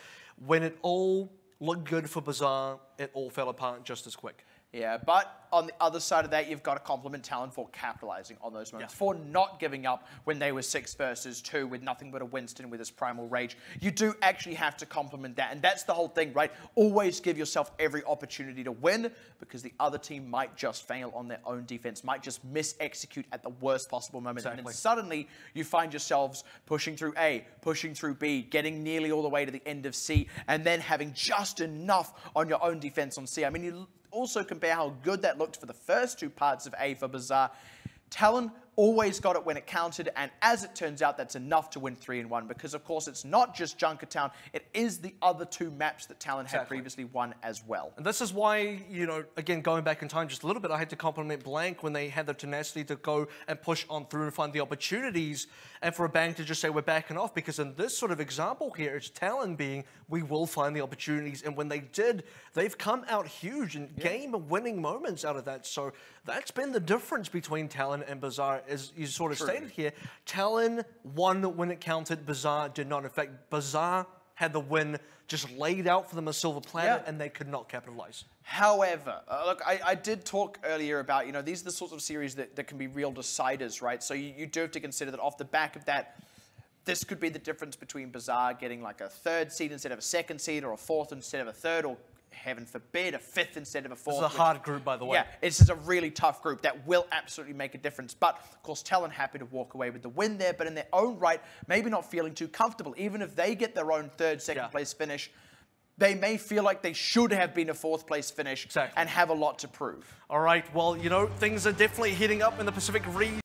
when it all looked good for Bazaar, it all fell apart just as quick. Yeah, but on the other side of that, you've got to compliment Talon for capitalizing on those moments, for not giving up when they were 6 versus 2 with nothing but a Winston with his Primal Rage. You do actually have to compliment that, and that's the whole thing, right? Always give yourself every opportunity to win, because the other team might just fail on their own defense, might just mis-execute at the worst possible moment, and then suddenly you find yourselves pushing through A, pushing through B, getting nearly all the way to the end of C, and then having just enough on your own defense on C. I mean, you also compare how good that looked for the first 2 parts of A for Bazaar. Talon always got it when it counted, and as it turns out, that's enough to win 3-1, because of course it's not just Junkertown, it is the other 2 maps that Talon had previously won as well. And this is why, you know, again, going back in time just a little bit, I had to compliment Blank when they had the tenacity to go and push on through and find the opportunities, and for a Bang to just say we're backing off, because in this sort of example here, it's Talon being, we will find the opportunities, and when they did, they've come out huge and game-winning moments out of that. So that's been the difference between Talon and Bazaar, as you sort of stated here. Talon won when it counted, Bazaar did not. In fact, Bazaar had the win just laid out for them a silver platter, and they could not capitalize. However, look, I did talk earlier about, you know, these are the sorts of series that can be real deciders, right? So you do have to consider that off the back of that, this could be the difference between Bazaar getting like a 3rd seed instead of a 2nd seed, or a 4th instead of a 3rd, or heaven forbid, a 5th instead of a 4th. This is a hard group, by the way. Yeah, it's just a really tough group that will absolutely make a difference. But, of course, Talon happy to walk away with the win there, but in their own right, maybe not feeling too comfortable. Even if they get their own 3rd, 2nd place finish, they may feel like they should have been a 4th place finish and have a lot to prove. All right, well, you know, things are definitely heating up in the Pacific region.